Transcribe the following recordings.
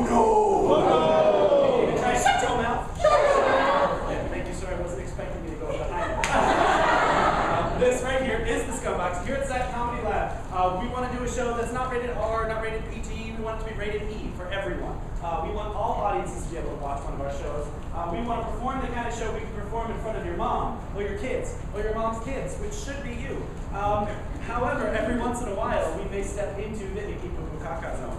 no! Oh no! Try shut your mouth. Yeah, thank you, sir. I wasn't expecting you to go behind it. This right here is the Scumbox. Here at SAK Comedy Lab, we want to do a show that's not rated R, not rated PG. We want it to be rated E for everyone. We want all audiences to be able to watch one of our shows. We want to perform the kind of show we can perform in front of your mom, or your kids, or your mom's kids, which should be you. However, every once in a while, we may step into the Ikipukaka zone,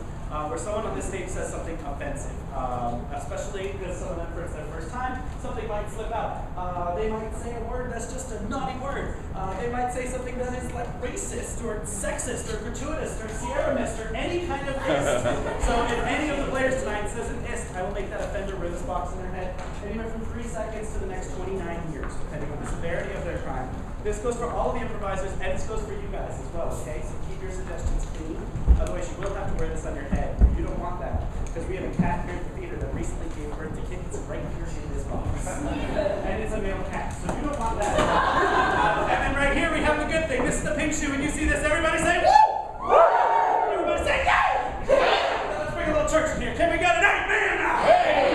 where someone on this stage says something offensive, especially because some of them, for their first time, something might slip out. They might say a word that's just a naughty word. They might say something that is like racist, or sexist, or gratuitous, or Sierra-mist, or any kind of ist. So if any of the players tonight says an ist, I will make that offender wear this box in their head anywhere from 3 seconds to the next 29 years, depending on the severity of their crime. This goes for all the improvisers, and this goes for you guys as well, okay? So keep your suggestions clean. Otherwise, you will have to wear this on your head. You don't want that, because we have a cat here at the theater that recently gave birth to kittens right here in this box. And it's a male cat, so you don't want that. And then right here, we have the good thing. This is the pink shoe. When you see this, everybody say, woo! Everybody say, yay! Let's bring a little church in here. Can we get an amen now? Hey!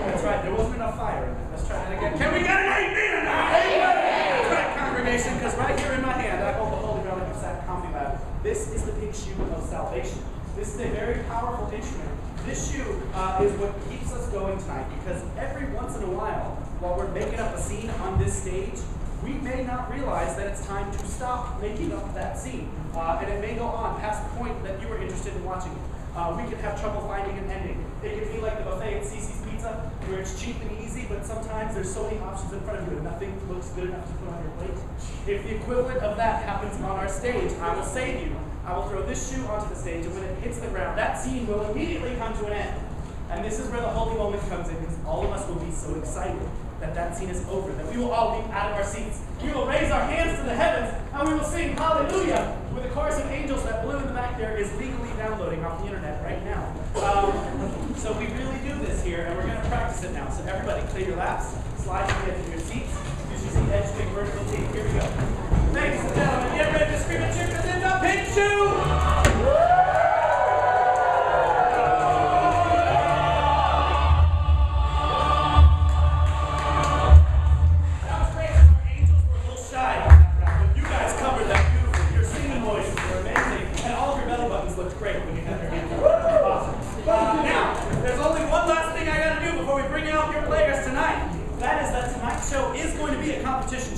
That's right, there wasn't enough fire in there. Let's try that again. Can we get an amen now? That's right, congregation, because right here in my hand, I hold the holy relic of SAK Comedy Lab. This is the pink shoe of salvation. This is a very powerful instrument. This shoe is what keeps us going tonight, because every once in a while we're making up a scene on this stage, we may not realize that it's time to stop making up that scene. And it may go on past the point that you were interested in watching it. We can have trouble finding an ending. It can be like the buffet at Cece's Pizza, where it's cheap and easy, but sometimes there's so many options in front of you and nothing looks good enough to put on your plate. If the equivalent of that happens on our stage, I will save you. I will throw this shoe onto the stage, and when it hits the ground, that scene will immediately come to an end. And this is where the holy moment comes in, because all of us will be so excited that that scene is over, that we will all leap out of our seats. We will raise our hands to the heavens, and we will sing hallelujah with a chorus of angels. That blue in the back there is legally downloading off the internet right now. So we really do this here, and we're going to practice it now. So everybody, clear your laps, slide to the edge of your seats, use your seat edge to take vertical teeth. Here we go. Ladies and gentlemen, get ready to scream and cheer, because it's a pink shoe!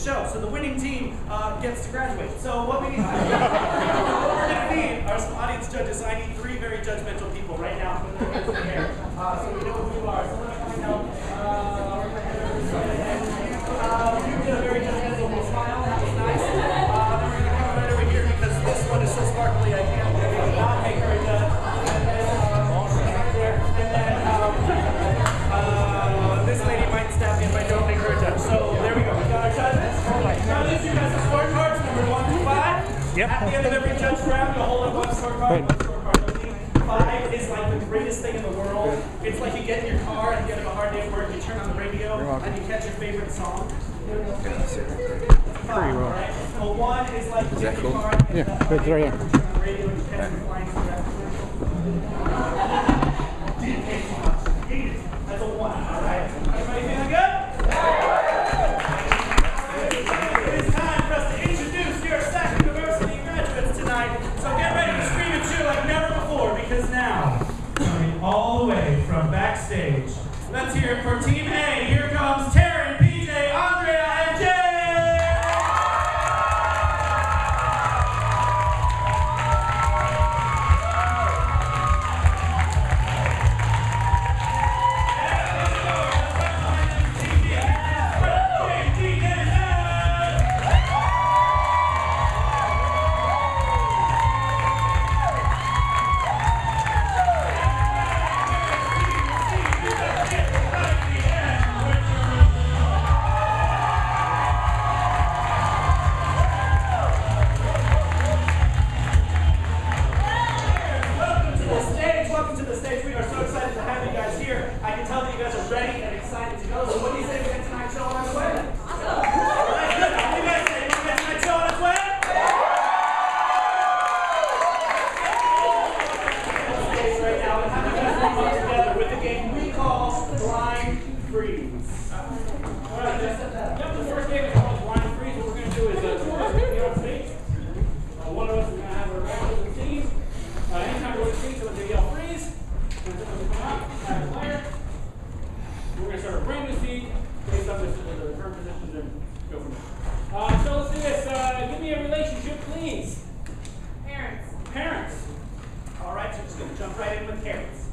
Show. So the winning team gets to graduate. So what we need, what we're going to need are some audience judges. I need 3 very judgmental people right now. Put their hands in the air, so we know who you are. So let's find out. You did a very judgmental smile. That was nice. Then we're going to come right over here, because this one is so sparkly I can't not make her a judge. And then right there. And then this lady might stab me if I don't make her a judge. So there we go. We got our judges. Judges, you guys have scorecards, number 1 through 5. Yep. At the end of every judge round, you'll hold up one scorecard. 5 is like the greatest thing in the world. It's like you get in your car and you have a hard day at work, you turn on the radio, and you catch your favorite song. 5, right? Well, 1 is like you get in your car and you turn on the radio and you catch your flying cigarette commercial. That's a 1, all right? Everybody feeling good? SAK University graduates tonight, so get ready to scream and cheer like never before, because now, coming all the way from backstage, let's hear it for Team A. Here comes Taryn, PJ, Andrea, and Jay! Together Jump right in with carrots.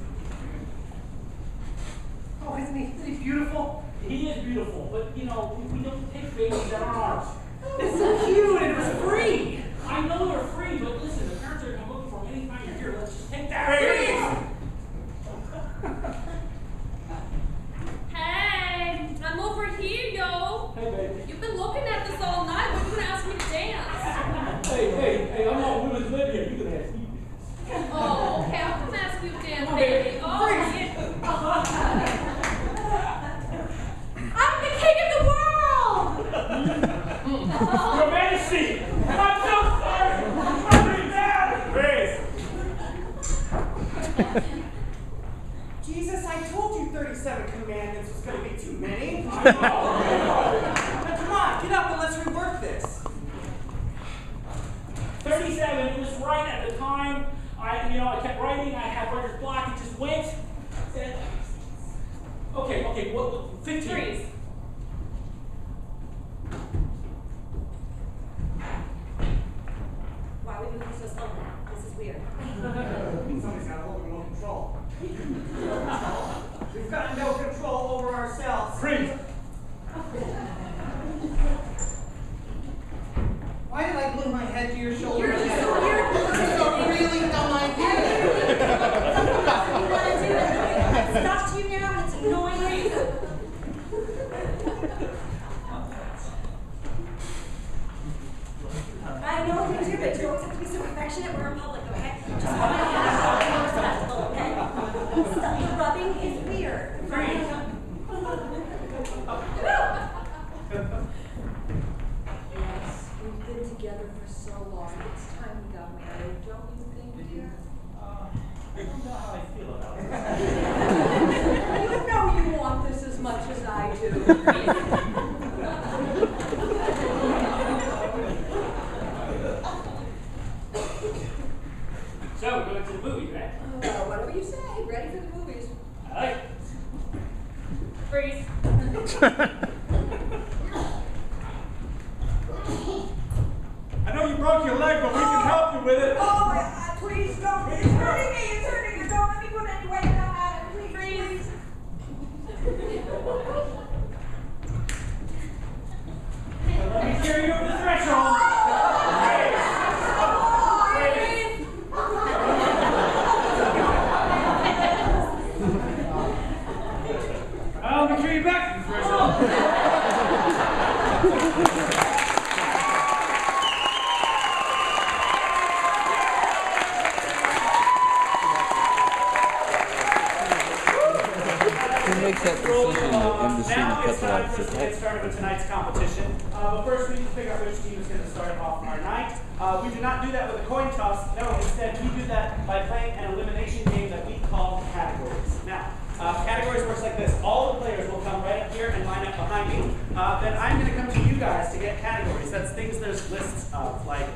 Oh, isn't he beautiful? He is beautiful, but you know, we don't take babies that aren't ours. It's so cute and it was free. I know they're free, but listen, the parents are going to look for them anytime you're here. Let's just take that. Freeze! Hey, I'm over here, yo. Hey, baby. You've been looking at this all night. When are you gonna ask me to dance? Hey, I'm not women's Libya. You can ask me. Oh, okay. I'll come ask you to dance, Okay. baby. Oh, I'm the king of the world. Your Majesty, I'm so sorry. I'm really bad. Freeze! Jesus, I told you 37 commandments was going to be too many. I know. Now, come on, get up and let's rework this. 37, it was right at the time. I kept writing. I had writer's block. It just went. Okay, what? 15. Freeze. Why are we moving so slow? This is weird. Somebody's got a hold of no control. We've got no control over ourselves. Freeze. Why did I glue my head to your shoulder? You're just so weird. This is a really dumb idea. It's not to you now, and it's annoying. I know you do, but you always have to be so affectionate. We're in public, okay? Just hold my hand. Be respectful, okay? Stop. The rubbing is weird. Yes, we've been together for so long. It's time we got married, don't you think, dear? I don't know how I feel about it. You know you want this as much as I do. So, we're going to the movies, right? Whatever you say, ready for the movies. I like it. Freeze. I know you broke your leg, but we can help you with it. Oh, please don't. It's hurting me. It's hurting me. Don't let me put any weight on it. Please. Let me carry you over the threshold. I'll make sure you're back from the threshold. Who makes that decision to end the scene and Now cut it's the time lights? for us to get started with tonight's competition. But first, we need to figure out which team is going to start off our night. We do not do that with a coin toss. No, instead, we do that by playing an elimination game that we call categories. Now, categories works like this. All the players will come right up here and line up behind me. Then I'm going to come to you guys to get categories. That's things there's lists of, like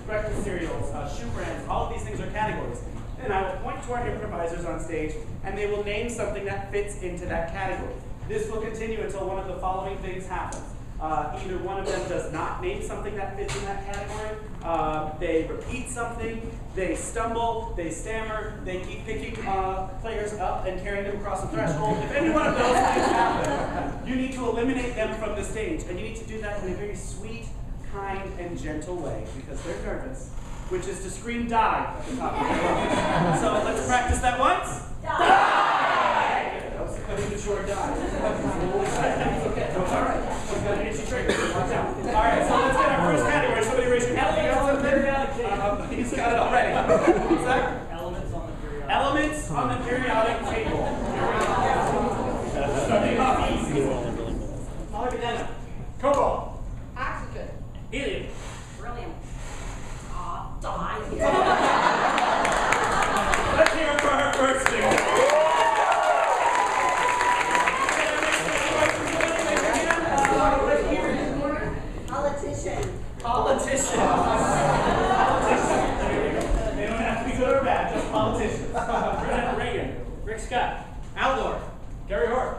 breakfast cereals, shoe brands. All of these things are categories. And I will point to our improvisers on stage, and they will name something that fits into that category. This will continue until one of the following things happens. Either one of them does not name something that fits in that category, they repeat something, they stumble, they stammer, they keep picking players up and carrying them across the threshold. If any one of those things happen, you need to eliminate them from the stage, and you need to do that in a very sweet, kind, and gentle way, because they're nervous, which is to scream "die" at the top of the room. So let's practice that once. Die! That was a premature die. Okay. All right. We've got an itchy trigger. Watch out. All right, so let's get our first category. Somebody raise your hand. He's got it already. What's that? Elements on the periodic. Elements on the periodic table. Starting off easy. Molybdenum. Cobalt. Oxygen. Helium. Brilliant. Die. Let's hear it for our first thing. Politician. Politician. They don't have to be good or bad, just politicians. President Reagan. Rick Scott. Al Gore. Gary Hart.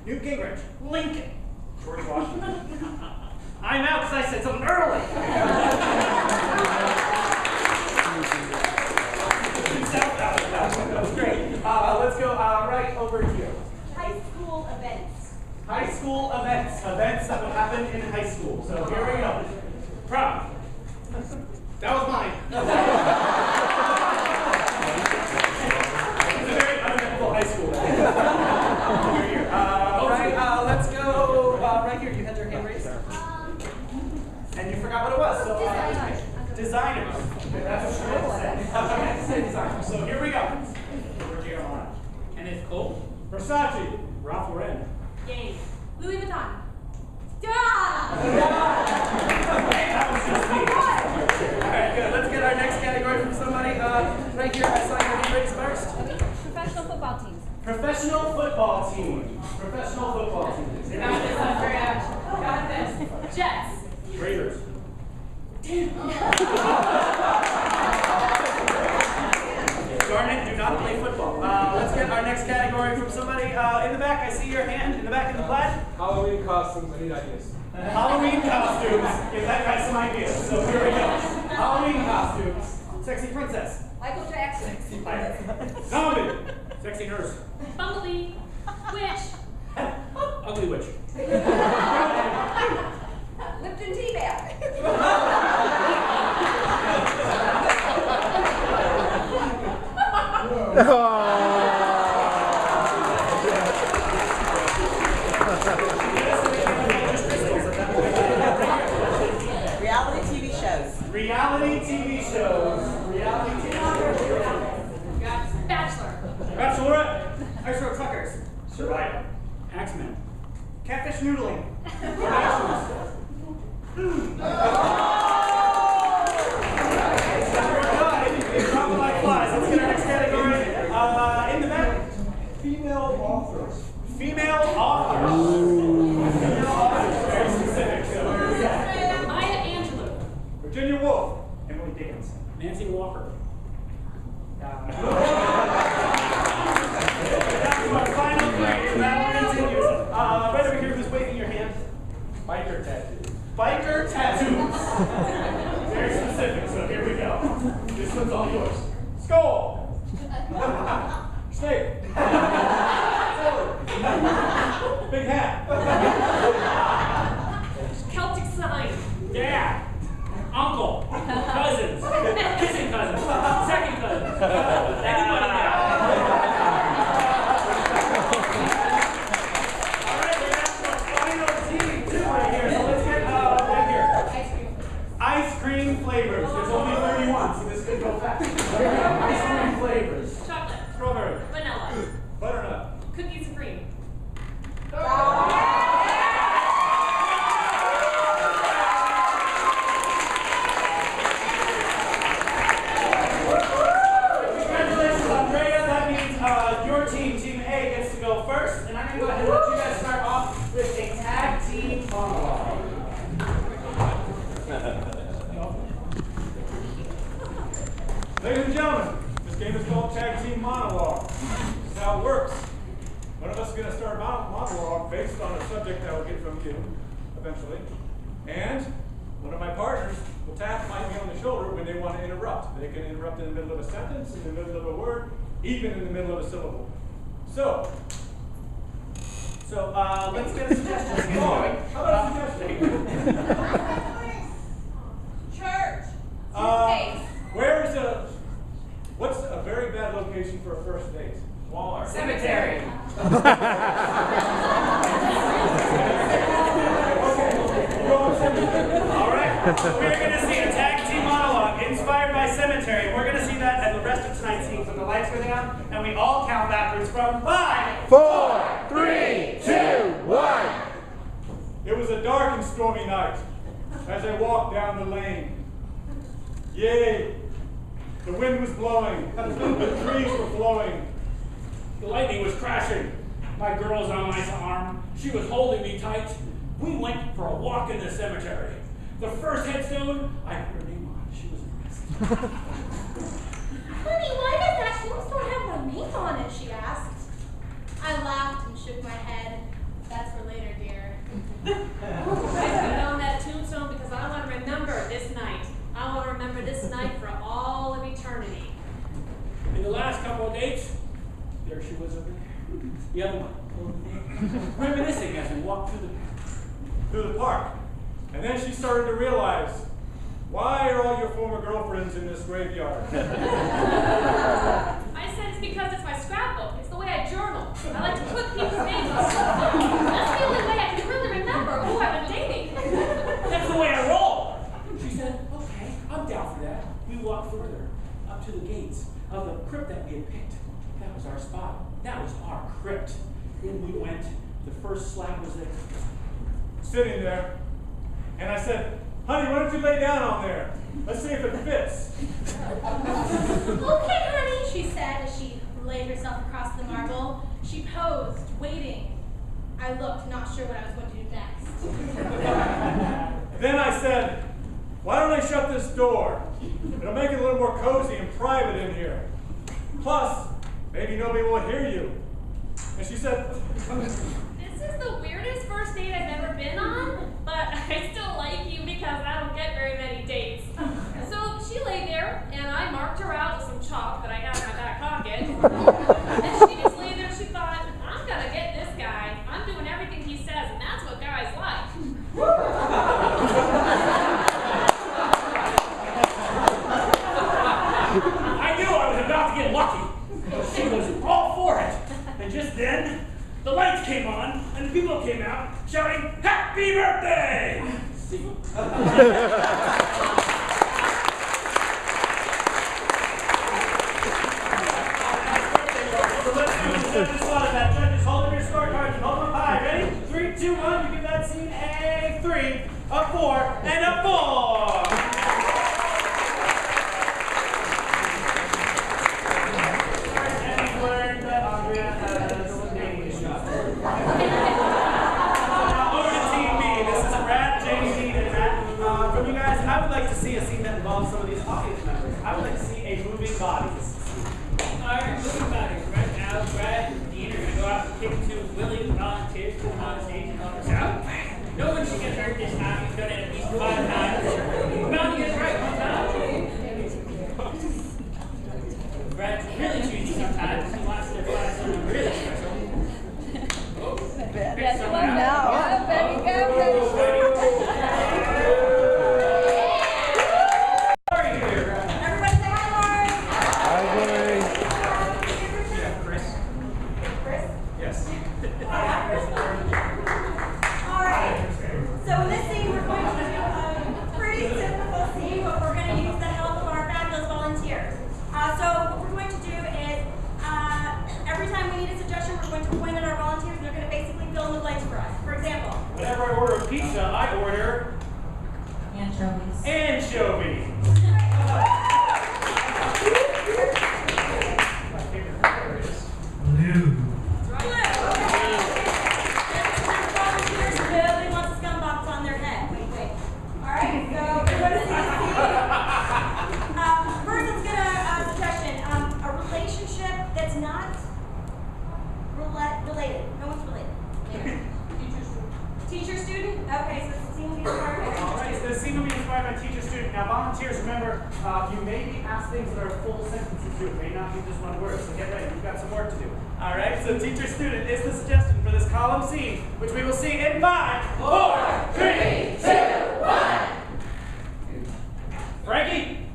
Newt Gingrich. Lincoln. George Washington. I'm out because I said something early. That was great. Let's go right over here. High school events. High school events. Events that would happen in high school. So here we go. Prom. That was mine. It's a very uneventful high school. Here. Right, let's go right here. You had your hand raised. And you forgot what it was. So designers. Okay, that's what you meant to say. Designer. So here we go. And it's cold. Versace. Ralph Lauren. Game. Louis Vuitton. That was just me. Alright, good. Let's get our next category from somebody. Right here, I saw your hand raised first. Professional football teams. Professional football team. Professional football team. Got this. Jets. Raiders. Darn it, do not play football. Let's get our next category from somebody in the back. I see your hand in the back of the plaid. Halloween costumes, I need ideas. Halloween costumes. Give that guy some ideas. So here we go. Halloween costumes. Sexy princess. Michael Jackson. Zombie. Sexy nurse. Bumblebee. Witch. Ugly witch. Lipton tea bag. Reality TV shows. Reality TV shows. Reality TV shows. Bachelor. Bachelorette. Ice Road Truckers. Survivor. Axeman. Catfish noodling. Dropping like flies. Let's get our next category. In the back. Female authors. Female authors. Female authors. Very specific. So here we go. Maya Angelou. Virginia Woolf. Emily Dickens. Nancy Walker. That's our final three. Battle continues. Right over here, who's waving your hand? Biker tattoos. Biker tattoos. Very specific, so here we go. This one's all yours. Skull. Snake. Big hat. Celtic sign. Dad. Uncle. Cousins. Kissing cousins. Second cousins. Anybody there? All right, we have our final team two right here. So let's get right here. Ice cream flavors. There's only 31, so this could go fast. Ice cream flavors. Chocolate. Strawberry. Vanilla. Butternut. Cookies and cream. Congratulations, Andrea. That means your team, Team A, gets to go first. And I'm going to go ahead and let you guys start off with a tag team monologue. Ladies and gentlemen, this game is called Tag Team Monologue. This is how it works. One of us is going to start a monologue based on a subject that will get from you, eventually. And one of my partners will tap me on the shoulder when they want to interrupt. They can interrupt in the middle of a sentence, in the middle of a word, even in the middle of a syllable. So let's get a suggestion. how about a suggestion? Church. What's a very bad location for a first date? Walmart. Cemetery. All right. We're going to see a tag team monologue inspired by Cemetery. We're going to see that at the rest of tonight's scenes when the lights go down and we all count backwards from 5, 4, 3, 2, 1. It was a dark and stormy night as I walked down the lane. Yay! The wind was blowing, the trees were flowing. The lightning was crashing. My girl was on my arm. She was holding me tight. We went for a walk in the cemetery. The first headstone, I put her name on. She was impressed. Honey, why does that tombstone have my name on it? She asked. I laughed and shook my head. That's for later, dear. I put it on that tombstone because I want to remember this night. I want to remember this night for all of eternity. In the last last couple of dates, there she was over there. The other one, over there, reminiscing as we walked Through the park. And then she started to realize, why are all your former girlfriends in this graveyard? I said it's because it's my scrapbook. It's the way I journal. I like to put people's names on something. That's the only way I can really remember who I've been dating. That's the way I roll. She said, okay, I'm down for that. We walked further up to the gates of the crypt that we had picked. That was our spot. That was our crypt. In we went. The first slab was there. Sitting there. And I said, honey, why don't you lay down on there? Let's see if it fits. Okay, honey, she said as she laid herself across the marble. She posed, waiting. I looked, not sure what I was going to do next. Then I said, why don't I shut this door? It'll make it a little more cozy and private in here. Plus, maybe nobody will hear you. And she said, This is the weirdest first date I've ever been on, but I still like you because I don't get very many dates. So she lay there, and I marked her out with some chalk that I had in my back pocket. And she just lay there, she thought, I'm gonna get this guy. I'm doing everything he says, and that's what guys like. I knew I was about to get lucky. She was all for it. And just then, the lights came on, and the people came out shouting, Happy birthday! See? So let's do this. Judges spot that. Judges, hold up your scorecards and hold them high. Ready? 3, 2, 1. You give that scene a 3, a 4, and a 4. And we've learned that Andrea has a name issue. Now over to Team B. This is Brad, JD, and Matt. From you guys, I would like to see a scene that involves some of these audience members. I would like to see a moving bodies. Alright, moving bodies. Right now, Brad and Dean are going to go out and pick 2 willing volunteers to come on stage and help us out. No one should get hurt this time. He's done it at least 5 times. We're bound to get it right one time. Brad's really choosy sometimes. He wants to find someone really special. Pick someone out. Everybody say hi, Lauren. Yes. All right. So in this scene, we're going to do a pretty typical scene, but we're going to use the help of our fabulous volunteers. So what we're going to do is, every time we need a suggestion, we're going to point at our volunteers, and they're going to basically fill in the blanks for us. For example, Whenever I order a pizza, I order anchovies. anchovies. My favorite color is blue. Volunteers really want a scum box on their head. Wait. All right, so we're going to see this scene. Person's going to suggestion a relationship that's not related. No one's related. Teacher student. Okay, so the scene will be inspired by All right, so the scene will be inspired by teacher-student. Now, volunteers, remember, you may be asked things that are full sentences too. It may not be just one word, so get ready. You've got some work to do. All right, so teacher-student is the suggestion for this column scene, which we will see in 5, 4, 3, 2, 1. Frankie,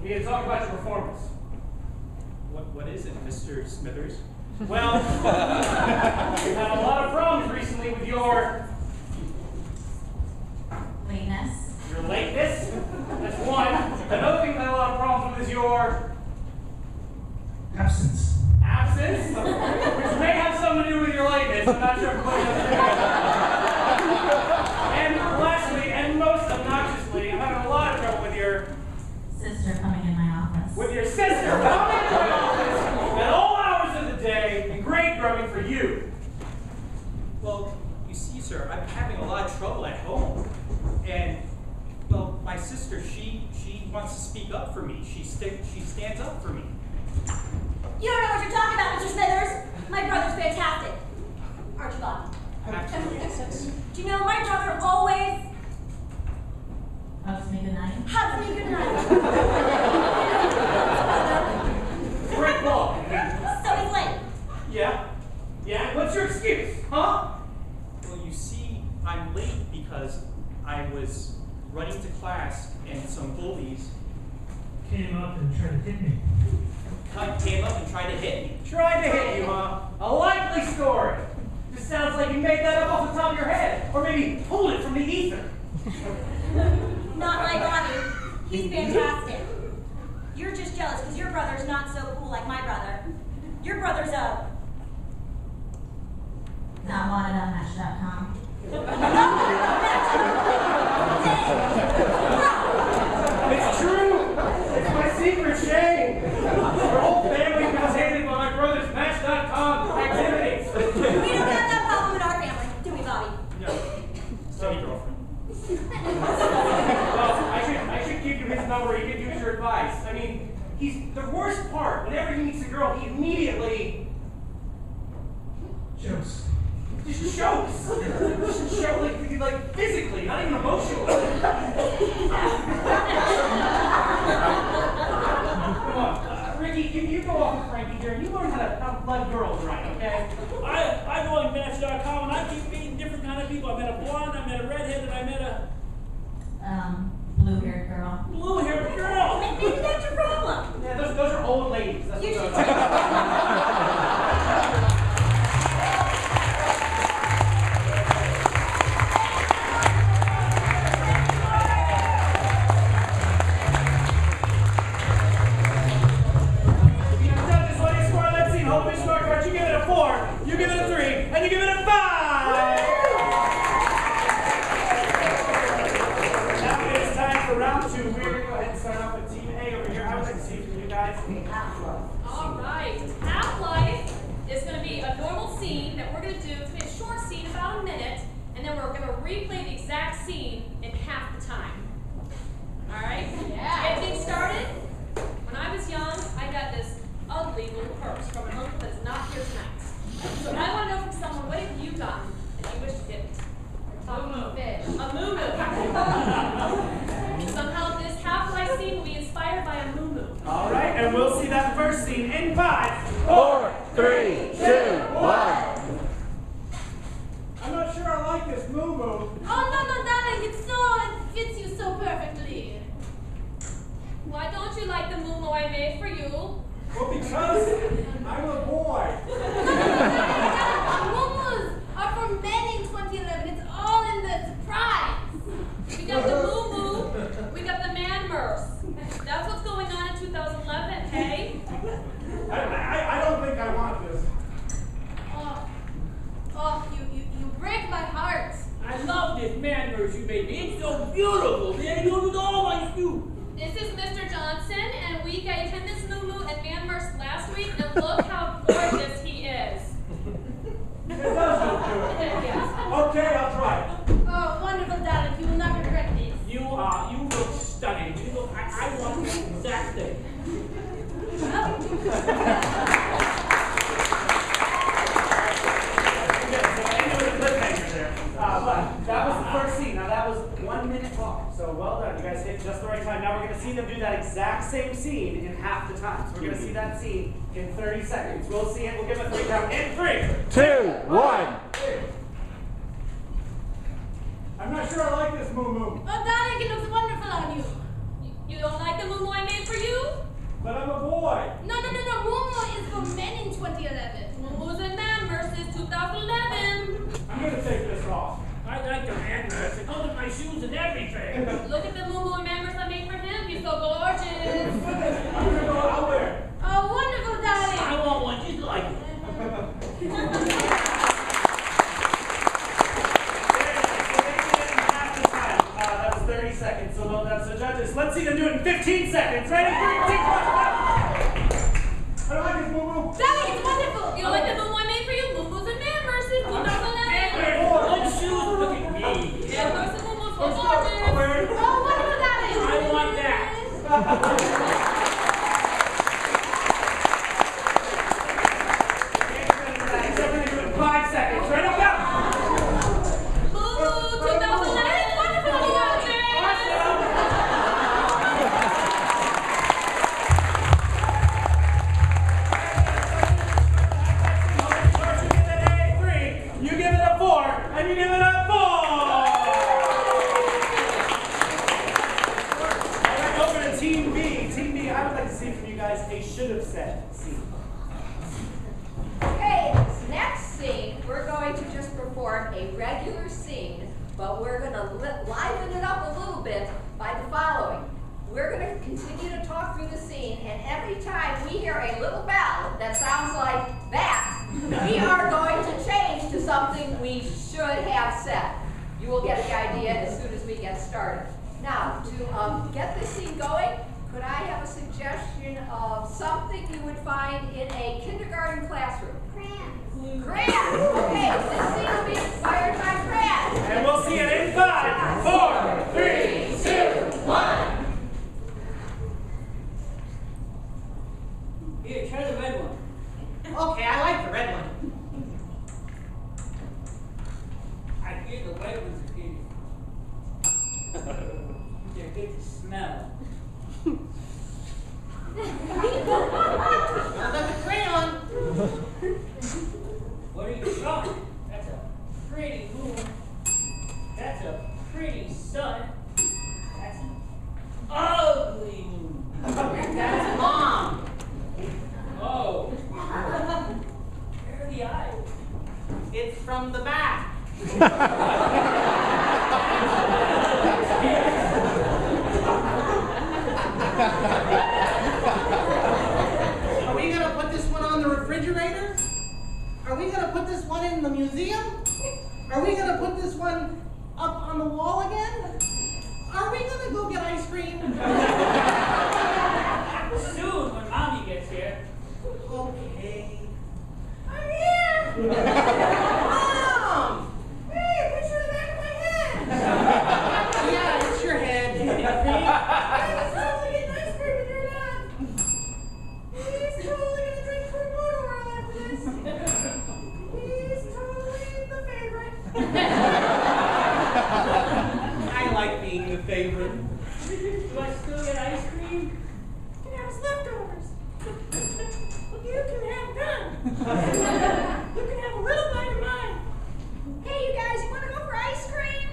we need to talk about your performance. What is it, Mr. Smithers? Well, you've had a lot of problems recently with your lateness. That's one. Another thing that I had a lot of problems with is your absence, which may have something to do with your lateness. I'm not sure if everybody understands. And lastly, and most obnoxiously, I'm having a lot of trouble with your sister coming in my office. With your sister coming in my office at all hours of the day and grade grubbing for you. Well, you see, sir, I'm having a lot of trouble at home. And, well, my sister, she wants to speak up for me. She stands up for me. You don't know what you're talking about, Mr. Smithers. My brother's fantastic. Aren't you, Bob? Absolutely. Do you know my brother always Hugs me goodnight. hugs me goodnight. Great ball. up and tried to hit me. Cut came up and tried to hit me. Tried to hit you, huh? A likely story. Just sounds like you made that up off the top of your head. Or maybe pulled it from the ether. Not like Bobby. He's fantastic. You're just jealous because your brother's not so cool like my brother. Your brother's a... Not wanted on Match.com. It's true. It's my secret shame. Our whole family was hated by my brother's Match.com activities. We don't have that problem in our family, do we, Bobby? No. Steady girlfriend. Well, I should give you his number. He could use your advice. I mean, he's the worst part. Whenever he meets a girl, he immediately Jokes. just shows. Like physically, not even emotionally. Come on, Ricky, you go off with Frankie here, and you learn how to love girls right, okay? I go on Match.com and I keep meeting different kind of people. I met a blonde, I met a redhead, and I met a Blue-haired girl. blue-haired girl. Maybe that's your problem. Yeah, those are old ladies. That's You what should those are. Judges, what do you score? Let's see. Hold up your scorecard. You give it a 4, you give it a 3, and you give it a 5. Now it's time for round 2. We're going to go ahead and start off with Team A over here. I would like to see from you guys. All right. Half-life is going to be a normal scene that we're going to do. It's going to be a short scene, about a minute, and then we're going to replay the exact scene in half the time. All right? Yeah. To get things started, when I was young, I got this ugly little purse from an uncle that's not here tonight. So I want to know from someone, what have you gotten that you wish you didn't? A moo-moo. Somehow this half-life scene will be inspired by a moo-moo. All right, and we'll see that first scene in 5, 4, 3, 2, 1. I'm not sure I like this moo-moo. Oh, no, darling, it fits you so perfectly. Why don't you like the moo-moo I made for you? Well, because I'm a boy. Moo-moos are for men in 2011. It's all in the surprise. We got the moo-moo, we got the man-merce. That's what's going on in 2011, hey? I don't think I want this. Oh, you break my heart. I love this man-merce you made me. It's so beautiful, man. You do all my shoes. This is Mr. Johnson, and we gave him this moo-moo and man-merce last week, and look how gorgeous he is. It does look good. Yes. Okay, I'll try it. Oh, wonderful, darling. You will not regret this. You look stunning. You look, I want the exact thing. But that was the first scene. Now that was 1 minute long. So well done. You guys hit just the right time. Now we're going to see them do that exact same scene in half the time. So we're going to see that scene in 30 seconds. We'll see it. We'll give it a 3 count in 3, 2, 1. I'm not sure I like this moo-moo. Oh, darling, it looks wonderful on you. You don't like the moo-moo I made for you? But I'm a boy. No. Moo-moo is for men in 2011. Moo-moos and man versus 2011. I'm going to take this off. I like the man-merce. It goes with my shoes and everything. Look at the moo-moo and man verse I made for him. He's so gorgeous. I'm going to go out there. Oh, wonderful, darling. I want one just like it. That was 30 seconds. So well done. So judges, let's see them do it in 15 seconds. Ready? 3, 2, 1. I don't like this moo-moo. classroom? Grad! Okay, this scene will be inspired by Grad. And we'll see it in 5, 4, 3, 2, 1. Here, try the red one. Okay, I like the red one. I hear the white ones are good. They're good to smell. Sounds like a crayon. What are you drawing? That's a pretty moon. That's a pretty sun. That's an ugly moon. That's Mom. Oh. Where are the eyes? It's from the back. Are we gonna put this one on the refrigerator? Are we gonna put this one in the museum? Are we gonna put this one up on the wall again? Are we gonna go get ice cream? Soon, when Mommy gets here. Okay. I'm here! Mom! Hey, a picture of the back of my head! Yeah, it's your head. I was totally getting ice cream and you're not. He's totally gonna drink fruit water while after this. He's totally the favorite. I like being the favorite. Do I still get ice cream? You can have his leftovers. You can have none. You can have a little bite of mine. Hey, you guys, you want to go for ice cream?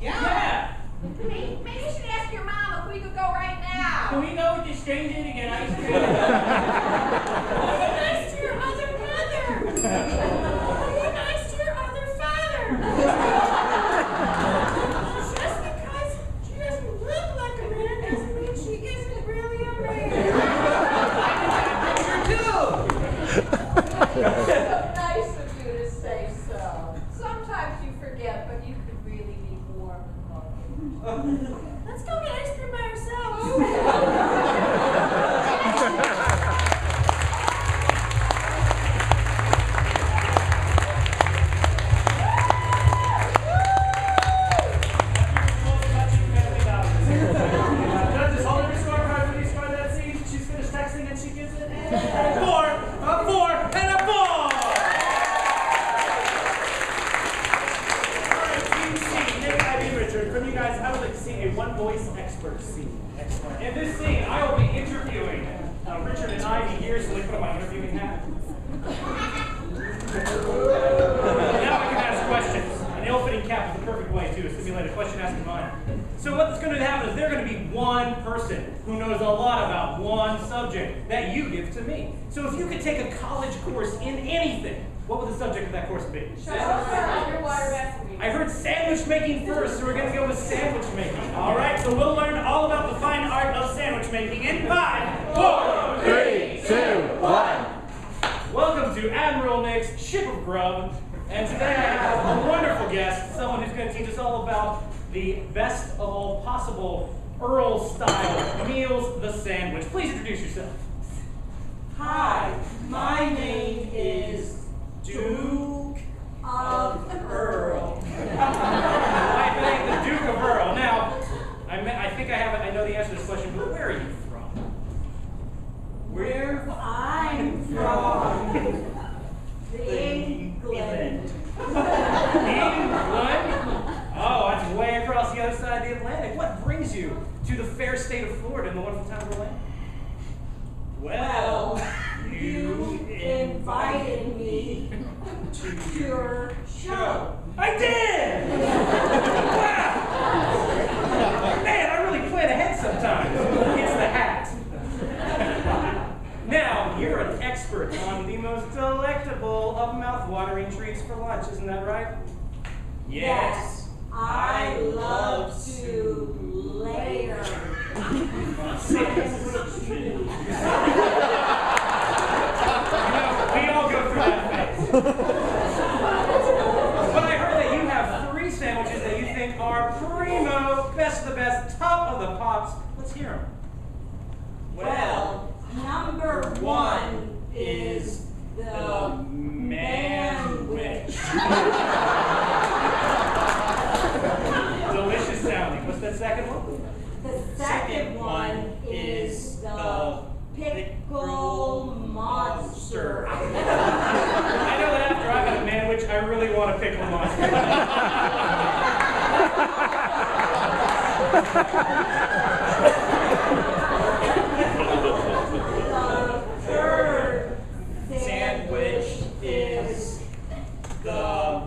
Yeah. Maybe you should ask your mom if we could go right now. Can we go with the stranger to get ice cream? Be nice to your other mother. Be nice to your other father. Just because she doesn't look like a man doesn't mean she isn't really a man. Nice of you to say so. Sometimes you forget, but you could really be warm and loving. Let's go get ice cream by ourselves. Judges, hold every scorecard when you score that scene. She's finished texting and she gives it a 4, a 4, and a 4! Alright, team C, Nick, Ivy, Richard. From you guys, I would like to see a one-voice expert scene. Excellent. In this scene, I will be interviewing Richard and Ivy here, so they put on my interviewing hat. Now I can ask questions. An ill-fitting cap is the perfect way to simulate a question asking mind. So what's going to happen is there's going to be one person who knows a lot about one subject that you give to me. So if you could take a college course in anything, what would the subject of that course be? Underwater recipe. I heard sandwich making first, so we're going to go with sandwich making. All right, so we'll learn all about the fine art of sandwich making in 5, 4, 3, 2, 1. Welcome to Admiral Nick's Ship of Grub, and today I have a wonderful guest, someone who's going to teach us all about the best of all possible Earl-style meals, the sandwich. Please introduce yourself. Hi, my name is Duke of Earl. I think the Duke of Earl. Now, I think I know the answer to this question, but where are you from? Where I'm from. England. England? Oh, that's way across the other side of the Atlantic. What brings you to the fair state of Florida and the wonderful town of Orlando? Well, you invited me to your show. I did! Wow! Man, I really plan ahead sometimes. It's the hat. Now, you're an expert on the most delectable of mouth-watering treats for lunch, isn't that right? Yes. I love to layer We all go through that phase. But I heard that you have 3 sandwiches that you think are primo, best of the best, top of the pops. Let's hear them. Well, number 1 is the dirt. I know that after I've had a manwich, I really want a pickle monster. The third Sandwich is the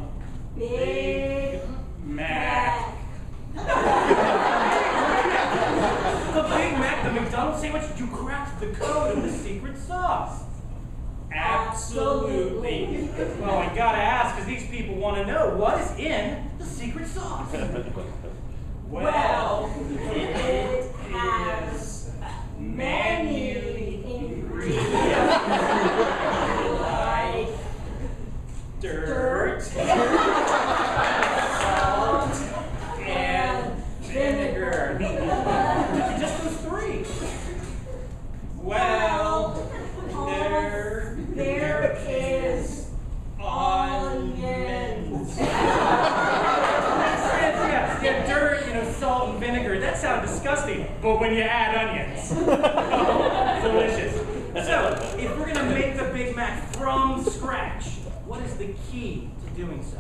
Big Mac. The Big Mac, the McDonald's sandwich, you cracked the code of the secret sauce. Absolutely. Well, I gotta ask, because these people want to know, what is in the secret sauce? Well, it has many ingredients like Dirt, salt, and vinegar. Just those three. Well, there is onions. Yeah, dirt, salt and vinegar. That sounds disgusting, but when you add onions, delicious. So, if we're gonna make the Big Mac from scratch, what is the key to doing so?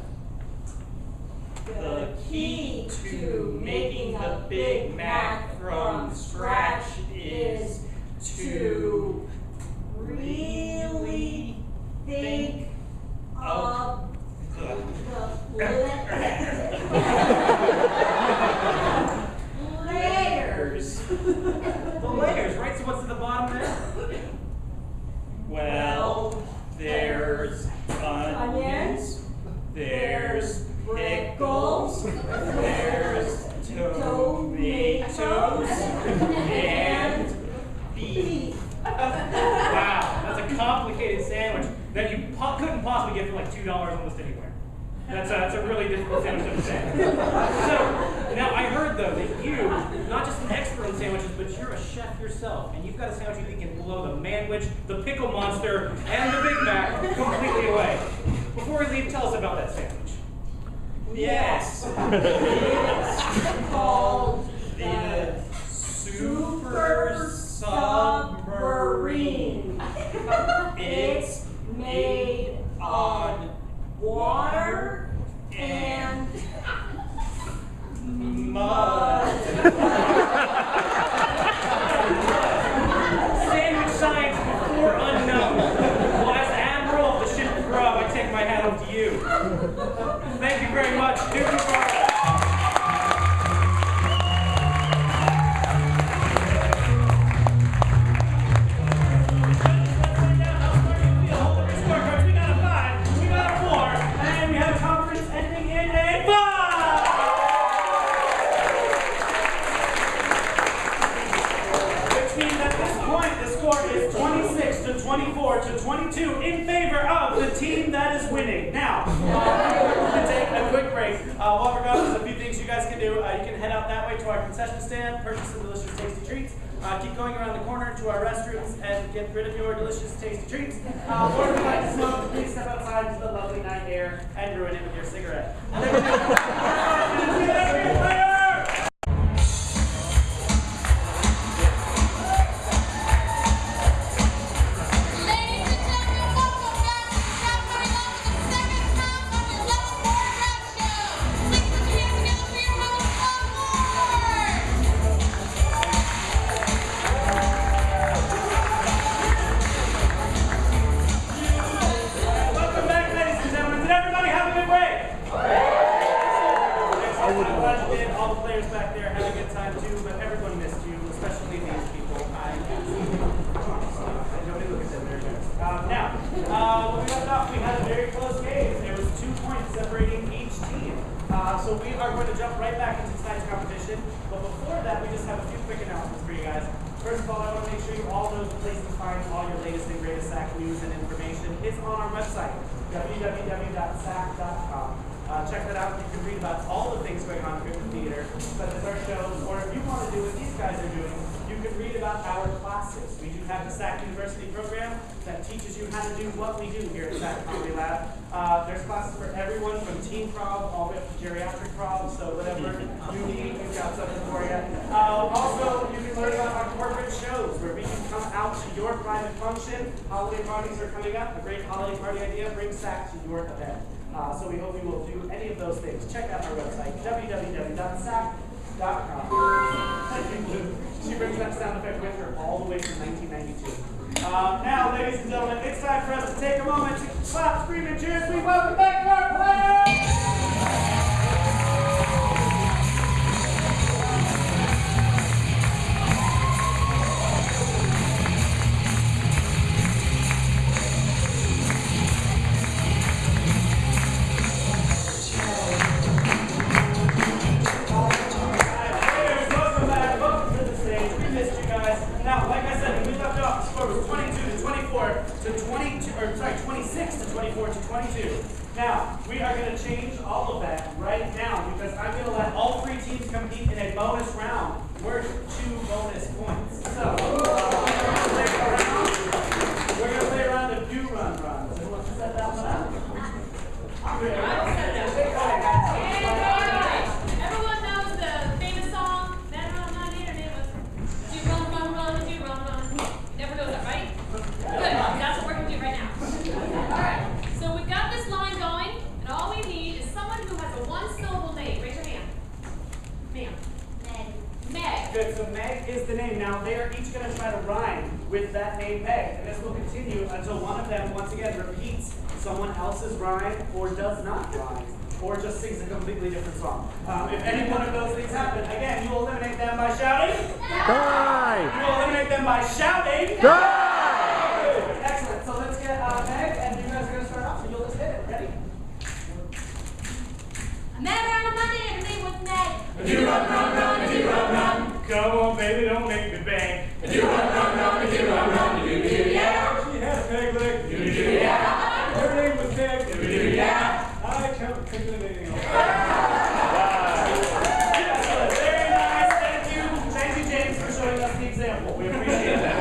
The key to making a Big Mac from scratch is to really think of the layers. The layers, right? So what's at the bottom there? Well, there's onions, there's pickles, there's tomatoes, and beef. Wow, that's a complicated sandwich that you couldn't possibly get for like $2 almost anywhere. That's a really difficult sandwich to understand. So, now I heard though that you, not just an expert in sandwiches, but you're a chef yourself, and you've got a sandwich you think can blow the manwich, the pickle monster, and the Big Mac completely away. Before we leave, tell us about that sandwich. Yes. It's called the Super Submarine. It's made on water and mud. Sandwich science before unknown. Well, as Admiral of the ship Grad, I take my hat off to you. Thank you very much. Is 26 to 24 to 22 in favor of the team that is winning. Now, we're going to take a quick break. While we're gone, there's a few things you guys can do. You can head out that way to our concession stand, purchase some delicious tasty treats. Keep going around the corner to our restrooms and get rid of your delicious tasty treats. Or if you like to smoke, please step outside into the lovely night air and ruin it with your cigarette. So we are going to jump right back into tonight's competition, but before that, we just have a few quick announcements for you guys. First of all, I want to make sure you all know the place to find all your latest and greatest SAK news and information. It's on our website, www.sak.com. Check that out. You can read about all the things going on here in the theater, such as our shows, or if you want to do what these guys are doing, you you can read about our classes. We do have the SAK University program that teaches you how to do what we do here at SAK Comedy Lab. There's classes for everyone from teen prov all the way up to geriatric prov, so whatever you need, we've got something for you. Also, you can learn about our corporate shows where we can come out to your private function. Holiday parties are coming up. A great holiday party idea, bring SAK to your event. So we hope you will do any of those things. Check out our website, www.sak.com. Thank you, Blue. She brings that sound effect with her all the way from 1992. Now, ladies and gentlemen, it's time for us to take a moment to clap, scream, and cheer as we welcome back our players! Now, we are going to change all of that right now because I'm going to let all three teams compete in a bonus round worth 2 bonus points. So, we're going to play around a do-run run. Does anyone set that one up? Everyone knows the famous song, "Men Run, Run, Here, Name Us." Do run, run, run, do run, run. Never knows that, right? Good. That's what we're going to do right now. Alright. So we've got this line going, and all we need is someone who has a 1-syllable name. Raise your hand. Ma'am. Meg. Good, so Meg is the name. Now, they are each going to try to rhyme with that name Meg, and this will continue until one of them, once again, repeats someone else's rhyme or does not rhyme, or just sings a completely different song. If any one of those things happen, again, you will eliminate them by shouting. Die! You will eliminate them by shouting. Die! Excellent. So let's get Meg, and you guys are going to start off, so you'll just hit it. Ready? I met her on a Monday and her name was Meg. If you run, run, run, if you run, run. Come on, baby, don't make me beg. If you run, run, run, if you run, run. Do, yeah. She had a peg leg. Do, yeah. Her name was Meg. Do, yeah. I can't think of anything else. Very nice. Thank you. Thank you, James, for showing us the example. We appreciate that.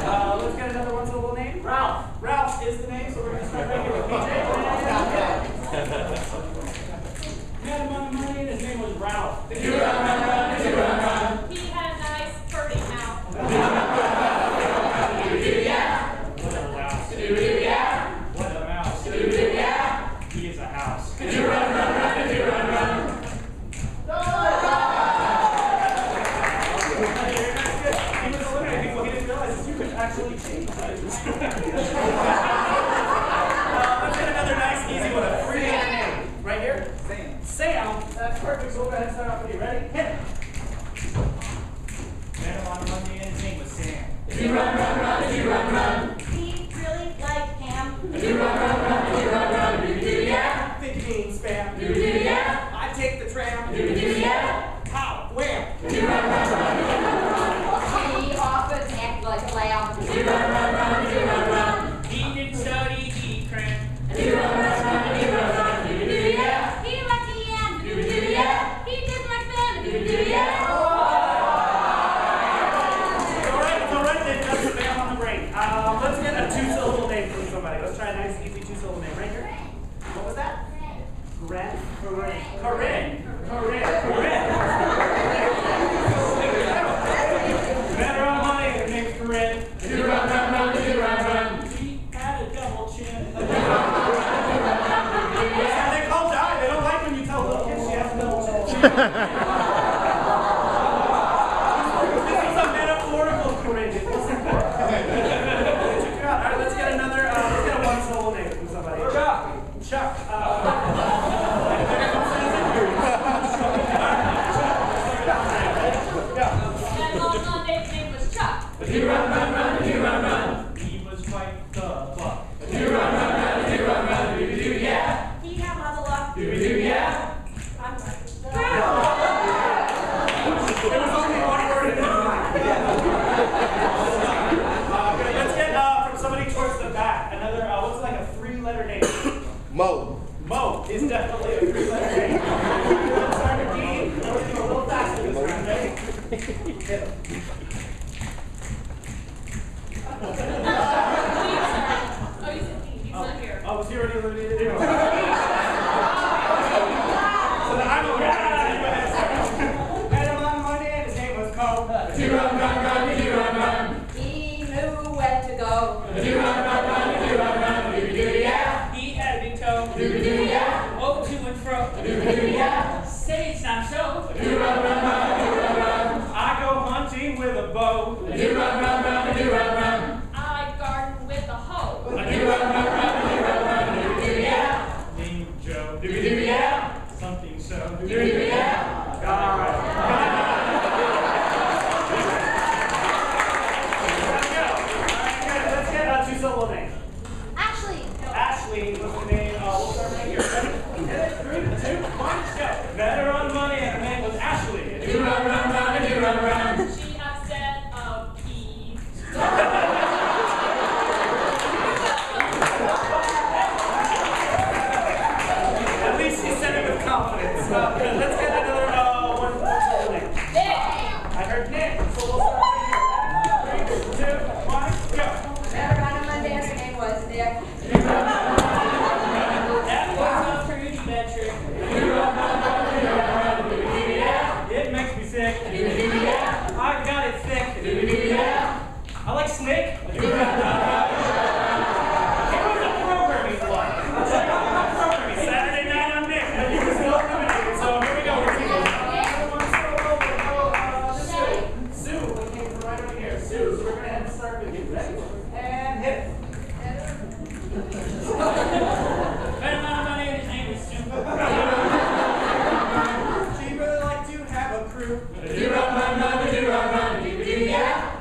Now, let's get another one-syllable name. Ralph. Ralph is the name, so we're going to start right here with PJ. Met him on the money and his name was Ralph. He had a nice birdie mouth. What a louse. What a mouse. He is a house. He was eliminating people. He didn't realize you could actually change that. Let's get another nice, easy one. A 3-letter name. Right here? Sam. That's perfect. So we'll go ahead and start off with you. Ready? Hit it. Met him on a Monday and his name was Sam. He really liked ham. Think you mean spam. I take the tram. How? Where? He often act like a lamb. He didn't study, he crammed. He liked yam. He did my family. It's all right. They've got spam on the brain. Let's get a 2-syllable name from somebody. Let's try a nice, easy 2-syllable name. Right here. What was that? Corinne. Met her on money and his name's Corinne. He had a double chin. They call die. They don't like when you tell little kids she has a double chin. This is a metaphorical Corinne. It wasn't good. All right, let's get another. Let's get a 1-syllable name from somebody. Chuck. That long Monday's name was Chuck. If you run, run, run, if you run, run. He was quite the buck. If you run, run, run, if you run, run. Do, yeah. He had lots of luck. Do, yeah. I'm sorry. There was only one word in his mind. Let's get from somebody towards the back. Another, what's like a 3-letter name? Mo. Mo is definitely a 3-letter name. Let's start with D. We're going to do a little faster this time. Ready? Hit him. already eliminated it. So I'm over here. Met him on Monday and his name was Cole. He knew where to go. He had a big toe. Over to and fro. Say it's not so. I go hunting with a bow. I garden with a hoe. Name Joe. Something so. Let's get two-syllable names. Ashley. Ashley was the name. We'll start right here. Ready? 3, 2, 1, go. Met her on Monday and her name was Ashley. She has set of keys. At least she said it with confidence. Let's get another one-syllable name. Nick. I heard Nick, so we'll start right here. 3, 2, 1, go. Met her on a Monday and her name was Nick. That was a pretty bad trick. It makes me sick. I got it thick. I like snake. It was a programming one. Programming. Saturday night on Nick. You were still eliminated. So here we go. We're taking one solo. Sue. We came from right over here. Sue. So we're going to have to start with you. Ready? And hit it. Met him on Monday and his name was Sue. She really liked to have a crew.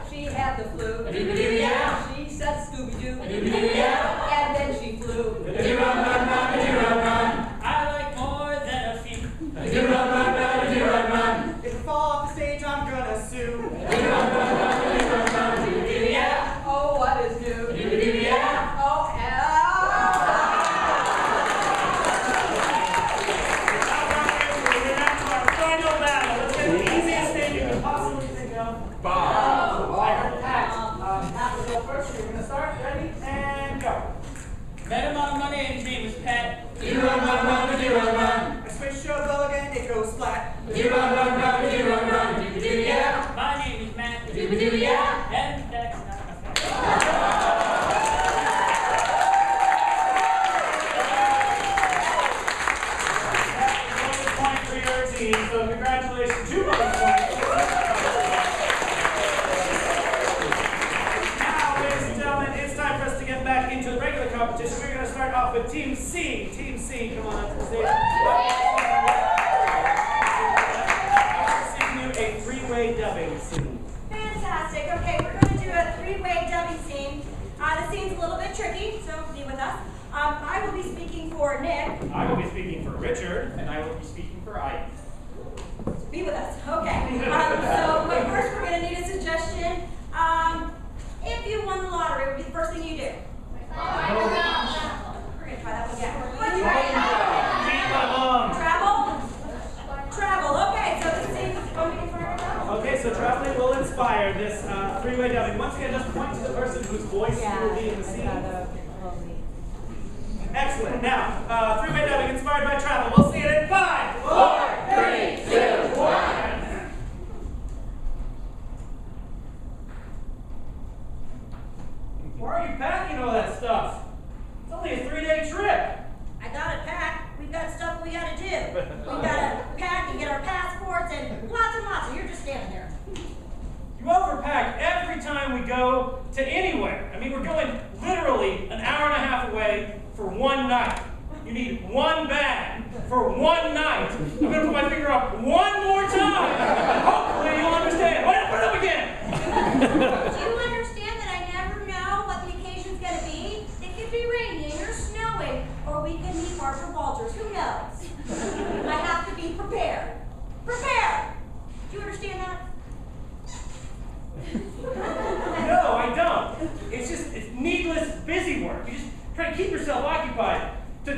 She had the flu. She said Scooby-Doo. And then she flew. I like more than a few. If I fall off the stage, I'm gonna sue. Oh, what is new? Oh, hell. Final battle. Let's get the easiest name you can possibly think of. Bob. I heard Pat. Pat will go first. You're gonna start. Ready? And go. Met him on Monday and his name was Pat. I switch to a bow again, it goes flat. My name is Matt. And that's not my fault. Bonus point for your team, so congratulations. 2 bonus points. Now, ladies and gentlemen, it's time for us to get back into the regular competition. We're going to start off with Team C. Team C, come on to the stage. A three-way dubbing scene. Fantastic. Okay, we're going to do a three-way dubbing scene. The scene's a little bit tricky, so be with us. I will be speaking for Nick. I will be speaking for Richard, and I will be speaking for Ivy. Be with us. Okay. But first we're going to need a suggestion. If you won the lottery, what would be the first thing you do? We're going to try that one again. What'd you write? Travel? Travel. Okay, so the scene is going to be for Okay, so traveling will inspire this three-way dubbing. Once again, just point to the person whose voice will be in the scene. Excellent. Now, three-way dubbing inspired by travel. We'll see it in 5, 4, 3, 2, 1. Why are you packing all that stuff? It's only a 3-day trip. I got it packed. We've got stuff we got to do. We've got to pack and get our passports and lots. You're just standing there. You overpack every time we go to anywhere. I mean, we're going literally an hour and a half away for one night. You need one bag for one night. I'm going to put my finger up one more time. Hopefully you'll understand. Wait, put it up again. Do you understand that I never know what the occasion's going to be? It could be raining or snowing, or we could meet Barbara Walters. Who knows? I have to be prepared. Prepared! Do you understand that? No, I don't. It's needless busy work. You just try to keep yourself occupied. To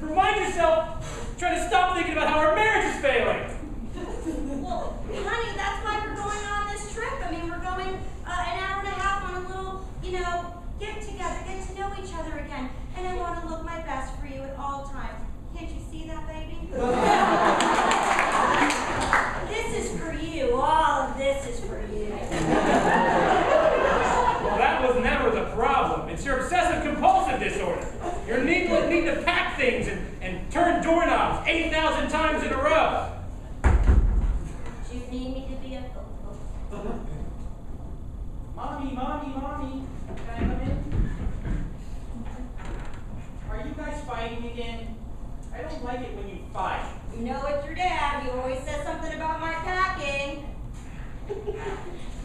remind yourself, try to stop thinking about how our marriage is failing. Well, honey, that's why we're going on this trip. I mean, we're going an hour and a half on a little, get together, get to know each other again. And I want to look my best You're needing to pack things and turn doorknobs 8,000 times in a row. Do you need me to be a... Mommy, can I come in? Are you guys fighting again? I don't like it when you fight. You know it's your dad. He always says something about my packing.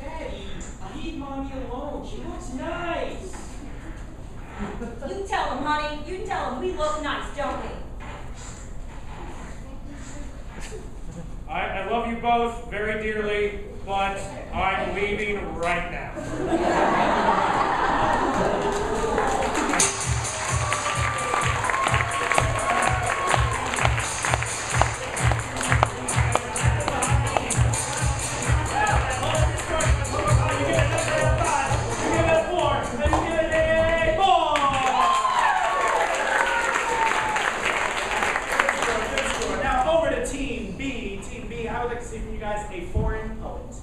Daddy, leave Mommy alone. She looks nice. You tell him, honey. You tell him we look nice, don't we? I love you both very dearly, but I'm leaving right now. A foreign poet.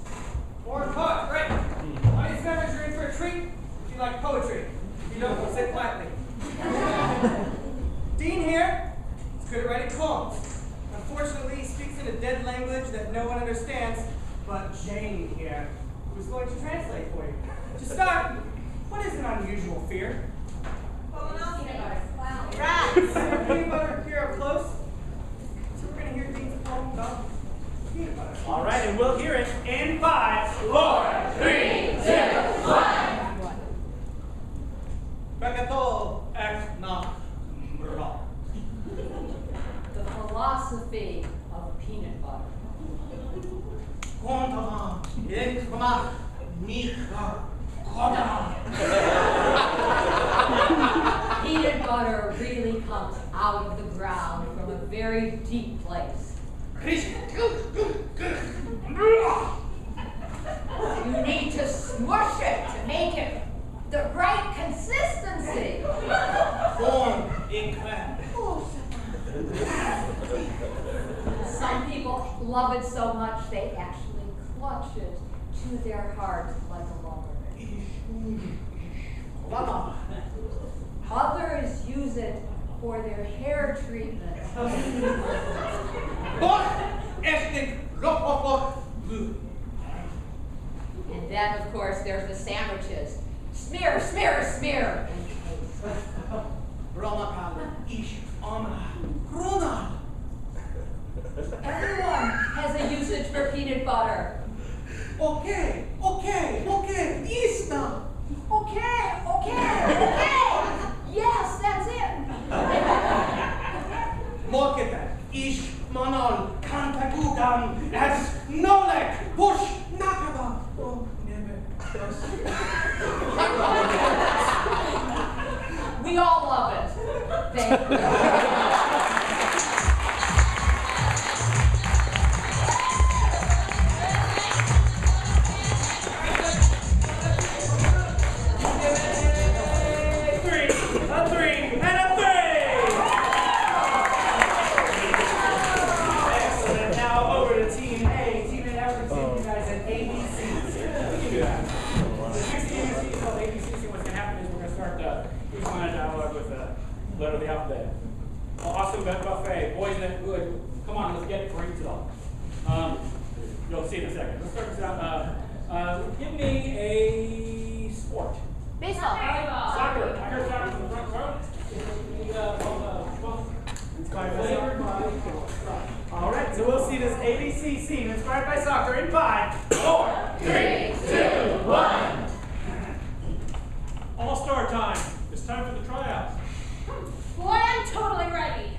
Foreign poet, great. Audience members, you're in for a treat. If you like poetry, if you don't, sit quietly. Dean here is good at writing poems. Unfortunately, he speaks in a dead language that no one understands, but Jane here, who's going to translate for you. To start, what is an unusual fear? Peanut butter. Wow. Rats. Peanut butter here up close. So we're going to hear Dean's poem about peanut butter. All right, and we'll hear it in 5, 4, 3, 2, 1. Bekatol ek na mra. The philosophy of peanut butter. Kontama ek ma micha koma. Peanut butter really comes out of the ground from a very deep place. You need to smush it to make it the right consistency. Corn ikram. Some people love it so much they actually clutch it to their heart like a lover. Others use it for their hair treatment. And then, of course, there's the sandwiches. Smear, smear, smear. Everyone has a usage for peanut butter. Okay. Isna. Okay. Yes, that's it. Look at that. Ish manon kantagudam as nolek bush nakaba. Oh, We all love it. Thank you. Letter of the alphabet. Awesome buffet. Boys, that good. Come on, let's get it for each of them. You'll see in a second. Let's start this out. Give me a sport. Baseball. Soccer. I heard soccer in the front row. All right, so we'll see this ABC scene inspired by soccer in 5, 4, 3, 2, 1. All-star time. It's time for the tryouts. Boy, I'm totally ready.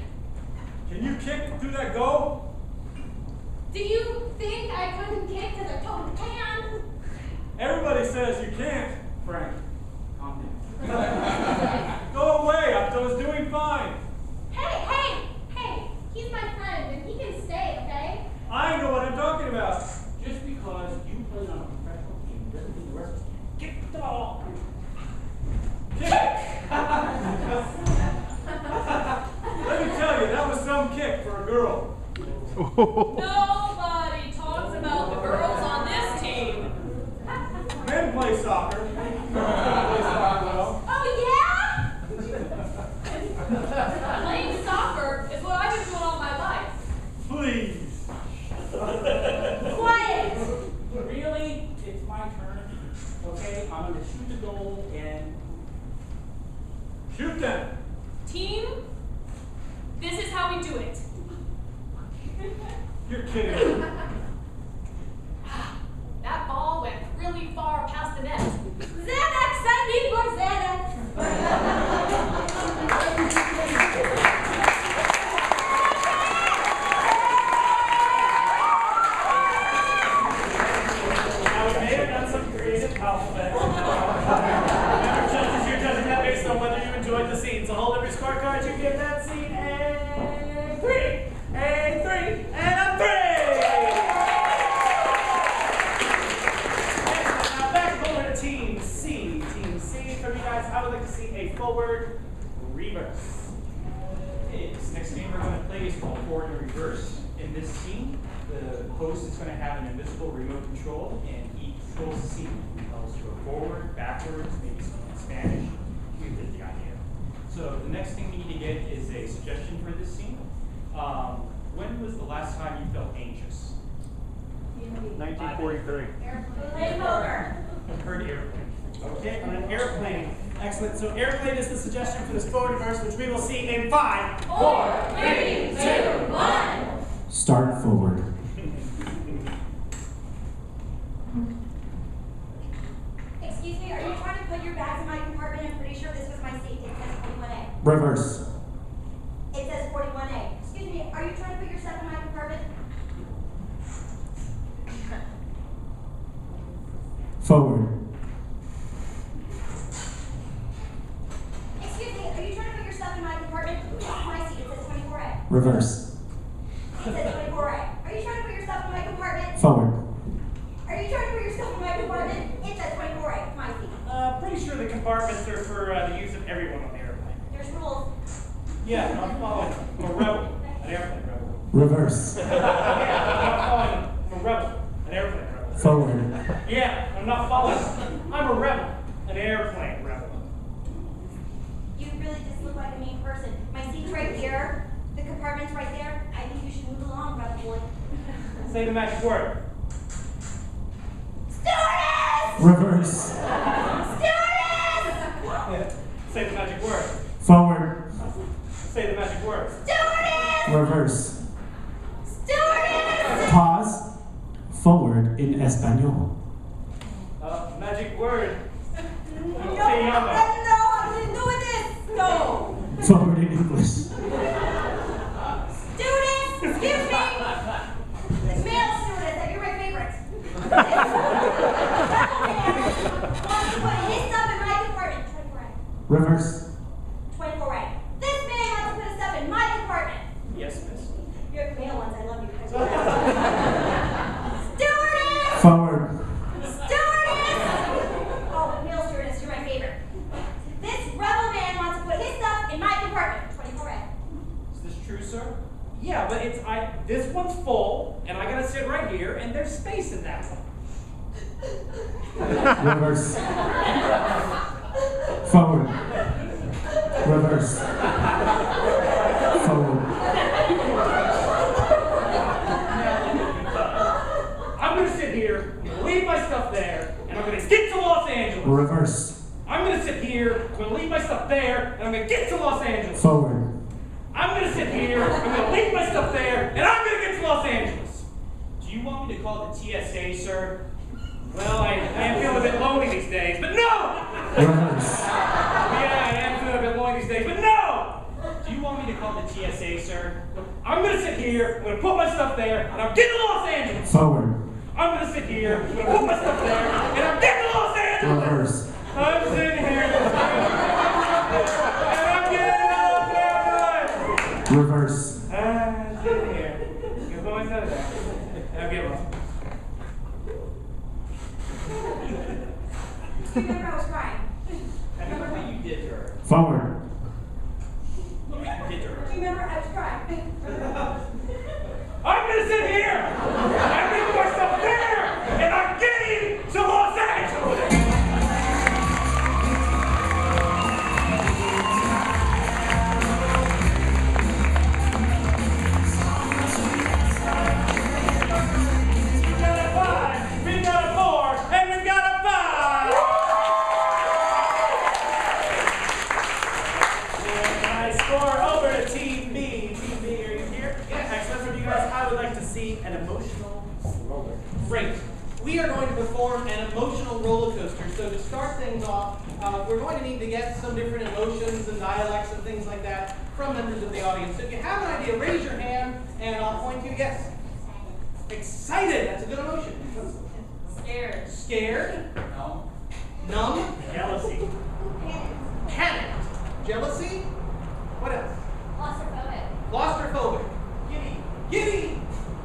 Can you kick through that goal? Do you think I couldn't kick because I totally can? Everybody says you can't, Frank. Calm down. Go away. I was doing fine. Hey! He's my friend and he can stay, okay? I know what I'm talking about. Just because you played on a professional team doesn't mean the rest of us can. Kick the ball. Kick! Let me tell you, that was some kick for a girl. Nobody talks about the girls on this team. Men play soccer. Women play soccer well. Oh, yeah? Playing soccer is what I've been doing all my life. Please. Quiet! Really? It's my turn. Okay, I'm going to shoot the goal and Shoot them. Team, this is how we do it. You're kidding. That ball went really far past the net. Xanax, I need more Xanax! Now, we may have done some creative alphabet. Remember, judges, you're judging that based on whether you enjoyed the scene. So hold up your scorecard, you give that scene a 3, a 3, and a 3! Now back over to Team C. Team C, from you guys, I would like to see a forward reverse. Okay, this next game we're going to play is called Forward and Reverse. In this scene, the host is going to have an invisible remote control, and he controls the scene. He tells you to go forward, backwards, maybe something in Spanish. You get the idea. So the next thing we need to get is a suggestion for this scene. When was the last time you felt anxious? 1943. Play poker. Heard airplane. Okay, on an airplane. Excellent. So airplane is the suggestion for this forward reverse, which we will see in 5, 4, 3, 2, 1. Start forward. Excuse me, are you trying to put your bags in my compartment? I'm pretty sure this was my seat. It says 41A. Reverse. It says 41A. Excuse me, are you trying to put your stuff in my compartment? Forward. Excuse me, are you trying to put your stuff in my compartment? This is my seat. It says 24A. Reverse. It says 24A. Are you trying to put your stuff in my compartment? Forward. Are you trying to put your stuff in my compartment? It says 24A. It's my seat. Pretty sure the compartments are for the use of everyone on the airplane. There's rules. Yeah, I'm following. I'm a rebel. An airplane rebel. Reverse. Yeah, I'm not following. I'm a rebel. An airplane rebel. Forward. Yeah, I'm not following. I'm a rebel. An airplane rebel. You really just look like a mean person. My seat's right here. The compartment's right there. I think you should move along, brother boy. Say the magic word. Stewardess! Reverse. Stewardess! Say the magic word. Forward. Say the magic word. Stewardess! Reverse. Stewardess! Pause. Forward in Espanol. Magic word. No, Say llama. I didn't do with this. No. Forward in English. Stewardess! Excuse me! The male stewardess, you're my favorite. Wants to put his stuff in my compartment. 24A. Reverse. 24A. This man wants to put his stuff in my compartment. Yes, miss. You're the male ones, I love you. Stewardess! Forward. Stewardess! Oh, male stewardess, you're my favorite. This rebel man wants to put his stuff in my compartment. 24A. Is this true, sir? Yeah, but this one's full, and I gotta sit right here, and there's space in that one. Reverse. Forward. Reverse. Forward. I'm gonna sit here, I'm gonna leave my stuff there, and I'm gonna get to Los Angeles. Reverse. I'm gonna sit here, I'm gonna leave my stuff there, and I'm gonna get to Los Angeles. Forward. I'm gonna sit here, I'm gonna leave my stuff there, and I'm gonna get to Los Angeles. Do you want me to call the TSA, sir? Well, I am feeling a bit lonely these days, but no! Reverse. Yeah, I am feeling a bit lonely these days, but no! Do you want me to call the TSA, sir? I'm gonna sit here, I'm gonna put my stuff there, and I'm getting to Los Angeles. Forward. I'm gonna sit here, I'm gonna put my stuff there, and I'm getting to Los Angeles. Reverse. I'm sitting here, and I'm getting to Los Angeles. Reverse. I'm sitting here, gonna put my stuff there, and I'm getting lost. Remember I was crying. I remember what you did to her. Forward. What you did to her. Remember I was crying. I'm gonna sit here, I'm gonna put my stuff there, and I'm getting to Los Angeles. see an emotional roller. Great. We are going to perform an emotional roller coaster. So to start things off, we're going to need to get some different emotions and dialects and things like that from members of the audience. So if you have an idea, raise your hand and I'll point you. Yes. Excited. That's a good emotion. Scared. Scared. No. Numb. Jealousy. Panicked. Jealousy. What else? Claustrophobic. Claustrophobic. Giddy. Giddy.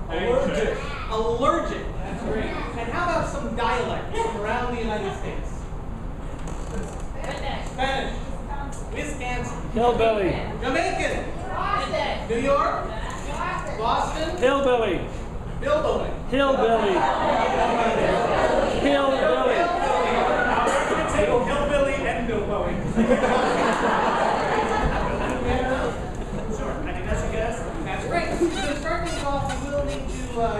Allergic. Allergic. That's great. And how about some dialect from around the United States? Spanish. Wisconsin. Hillbilly. Jamaican. Boston. New York. Boston. Hillbilly. Bilbo. Hillbilly. Hillbilly. Hillbilly and Bilbo. Sure. I think that's a guess. That's great. So to start things off, we will need to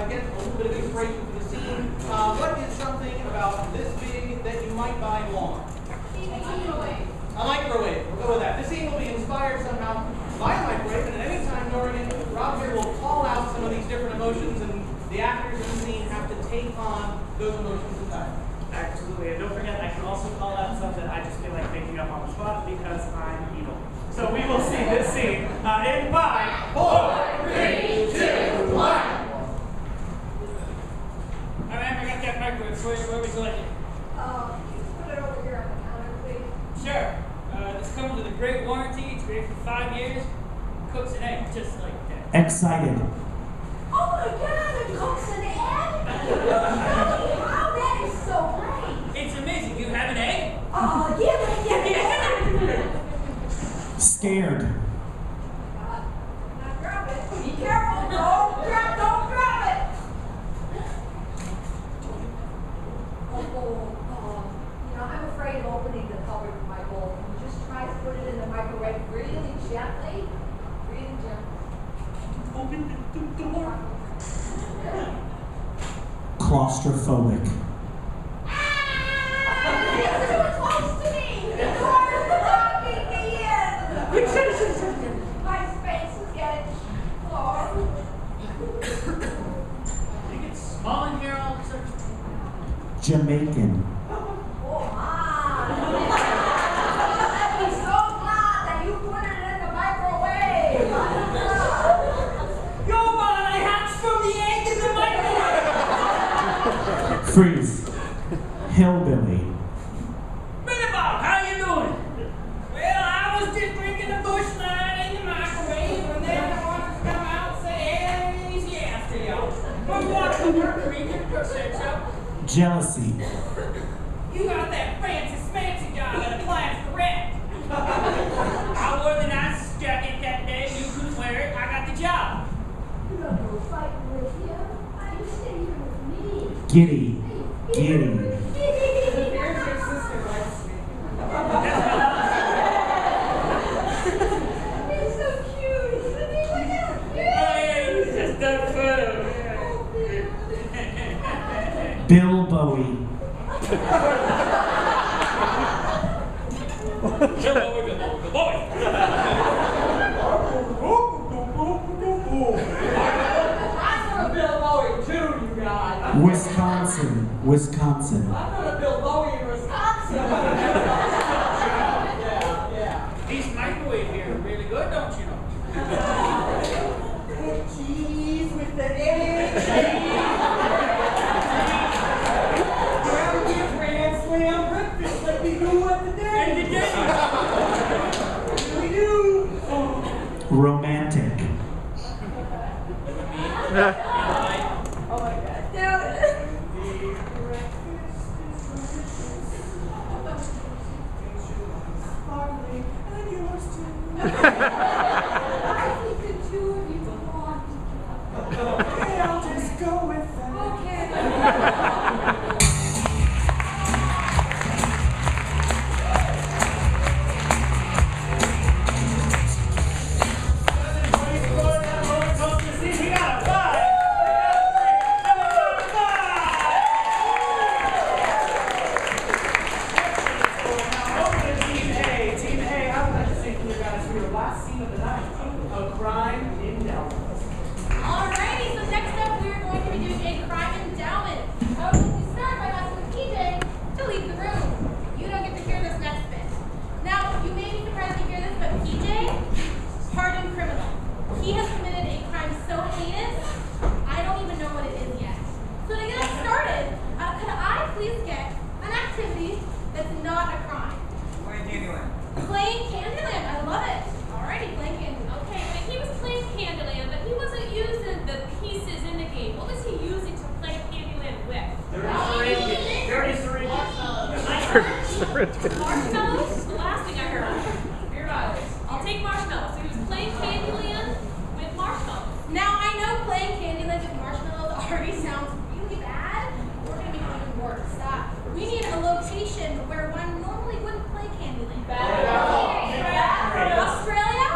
get a little bit of inspiration for the scene. What is something about this big that you might buy in Walmart? A microwave. We'll go with that. This scene will be inspired somehow by a microwave, and at any time during it, Rob here will call out some of these different emotions, and the actors in the scene have to take on those emotions entirely. Absolutely. And don't forget, I can also call out stuff that I just feel like making up on the spot because I'm evil. So we will see this scene in 5, 4, 3, 2, 1. All right, I got that microwave. Where would you like it? Put it over here on the counter, please. Sure. This comes with a great warranty. It's great for 5 years. Cooks an egg just like that. Excited. Oh my God, it cooks an egg? Wow, that is so great. It's amazing. You have an egg? Oh, give it. Scared. Now grab it. Be careful. Don't grab it. I'm afraid of opening the cover of my bowl. Can you just try to put it in the microwave really gently? Really gently. Open the door. Claustrophobic. You're too close to me. The door is blocking me in. My space is getting closed. You get small in here all of a sudden. Jamaican. Oh my. I'd be so glad that you put it in the microwave. Go on, I hatched from the egg in the microwave. Freeze. Hillbilly. Bob, how you doing? Well, I was just drinking a bush light in the microwave, and then I wanted to come out and say, hey, easy after y'all. But what the mercury can said so. Jealousy. You got that fancy job at a plant for rent. I wore the nicest jacket that day. You couldn't wear it. I got the job. You're not going to fight with him. I just stay here with me. Giddy. Giddy. Here's your sister likes me. He's so cute, isn't he? Look at him. Oh, yeah, it was just a photo. Bill Bowie. I'm gonna Bill Bowie too, you guys. Wisconsin. I'm gonna Bill Bowie in Wisconsin. Yeah. These microwave here are really good, don't you know? Cheese with the egg. Grab me a grand slam breakfast like we do at the day. We do. Romantic. Oh my God. Dude. I think the two of you belong together. Okay, I'll just go with that. Okay. Last scene of the night, a crime in Dallas. Alrighty, so next up we He has committed a crime so heinous, I don't even know what it is yet. So to get us started, could I please get an activity that's not a crime? Playing Candyland. Playing Candyland, I love it. Alrighty, playing Candyland. Okay, but he was playing Candyland, but he wasn't using the pieces in the game. What was he using to play Candyland with? Dirty syringes. Marshmallows? The last thing I heard. Here I'll take marshmallows. So he was playing Candyland with marshmallows. Now I know playing Candyland with marshmallows already sounds really bad. We're gonna make it even worse. We need a location where one normally wouldn't play Candyland. Australia?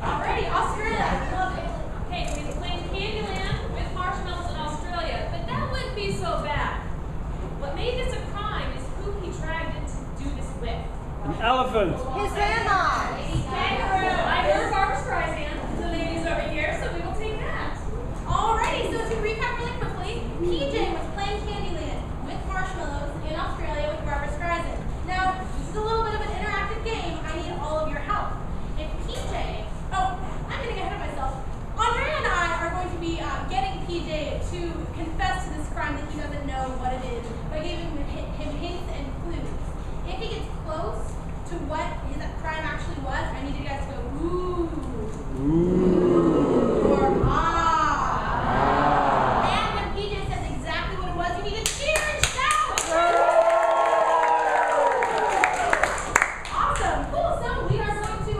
Alrighty, Australia. Love it. Okay, so he's playing Candyland with marshmallows in Australia, but that wouldn't be so bad. What made this a crime is who he dragged in to do this with. An elephant. His grandma. Kangaroo. I heard Barbara Streisand. The ladies over here, so we will take that. Alrighty, so to recap really quickly, PJ was playing Candyland with marshmallows in Australia with Barbara Streisand. Now, this is a little bit of an interactive game. I need all of your help. If PJ, I'm getting ahead of myself. Andrea and I are going to be getting PJ to confess to this crime that he doesn't know what it is by giving him hints and clues. If he gets close to what his crime actually was, I need you guys to go, ooh. Or ah. And when PJ says exactly what it was, you need to cheer and shout. Awesome. Cool. So we are going to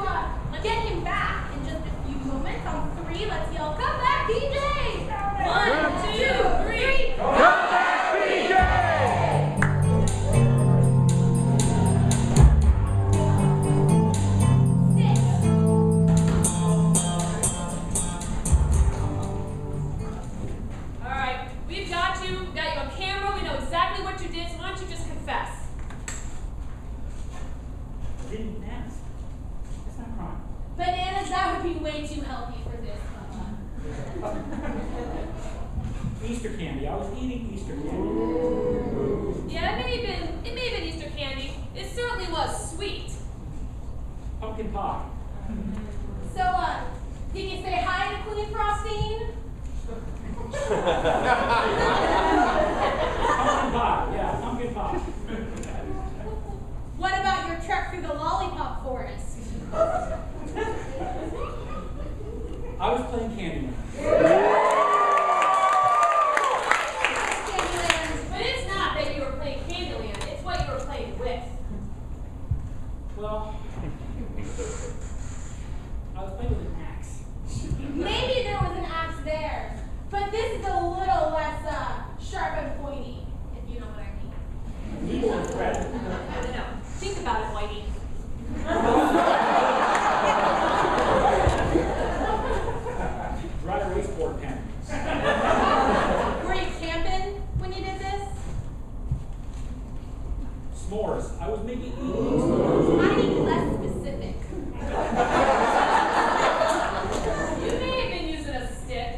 get him back in just a few moments. On 3, let's yell, come back, PJ. 1, 2, 3. Come back, PJ! All right, we've got you on camera. We know exactly what you did, so why don't you just confess? I didn't ask. It's not a crime. Bananas, that would be way too healthy for this. Easter candy. I was eating Easter candy. Yeah, it may have been Easter candy. It certainly was sweet. Pumpkin pie. So, did you say hi to Queen Frostine? Pumpkin pie. Yeah, pumpkin pie. What about your trek through the lollipop forest? I was playing Candyman. But it's not that you were playing Candyland. It's what you were playing with. Well, I was playing with an axe. Maybe there was an axe there, but this is a little less sharp and pointy, if you know what I mean. Needle and thread. No. Think about it, Whitey. Dry erase board pen. Were you camping when you did this? S'mores. I was making eating s'mores. I need less specific. You may have been using a stick,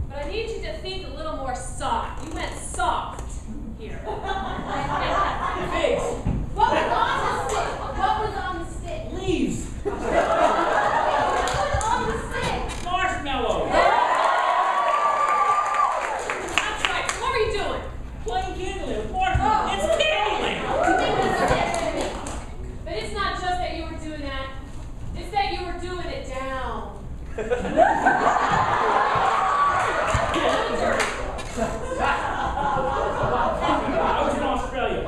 but I need you to think a little more soft. You went soft here. Figs. What was on the stick? What was on the stick? Leaves. What was on the stick? Marshmallow. That's right. So what were you doing? Playing Candyland with marshmallow. It's Candyland. But it's not just that you were doing that. It's that you were doing it down. I was in Australia.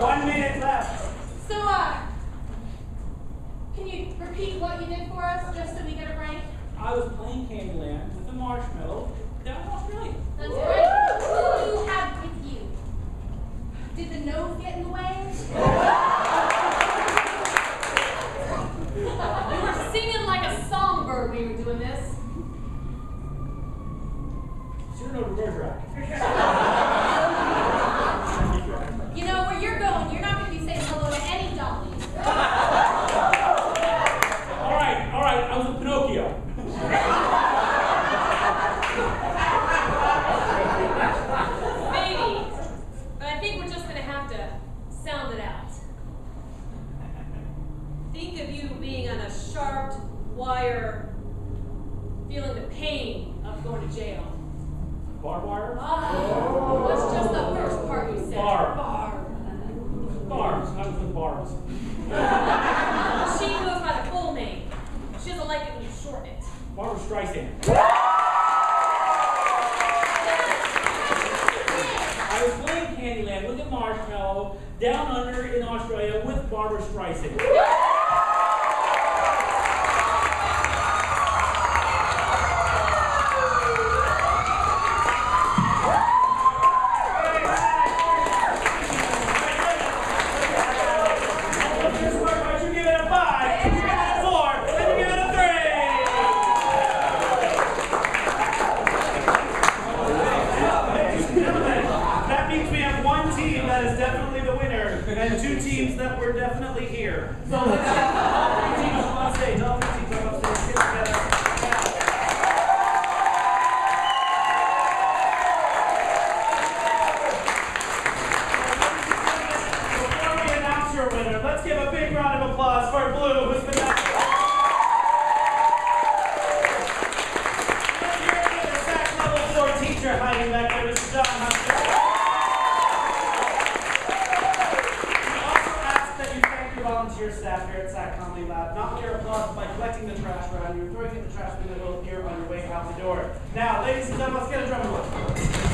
1 minute left. So, can you repeat what you did for us, just so we get it right? I was playing Candyland with a marshmallow down in Australia. That's right. Who do you have with you? Did the nose get in the way? We were singing like a songbird when you were doing this. Cyrano de Bergerac. You know, where you're going, you're not going to be saying hello to any dollies. All right. I was a Pinocchio. Maybe. But I think we're just going to have to sound being on a sharp wire, feeling the pain of going to jail. Barbed wire? What's just the first part you said? Barb. Barb. Barbs. I was with barbs. She goes by the full name. She doesn't like it when you shorten it. Barbara Streisand. I was playing Candyland with a marshmallow down under in Australia with Barbara Streisand. And two teams that were definitely here. So let's get all three teams up on stage. All three teams up on stage. Get together. Before we announce your winner, let's give a big round of applause for Blue, who's been down. Let's hear it for the SAK Level 4 teacher hiding back there, Mr. John Hunter. Volunteer staff here at SAK Comedy Lab. Not your applause by collecting the trash around you, throwing it in the trash bin that will appear on your way out the door. Now, ladies and gentlemen, let's get a drum roll.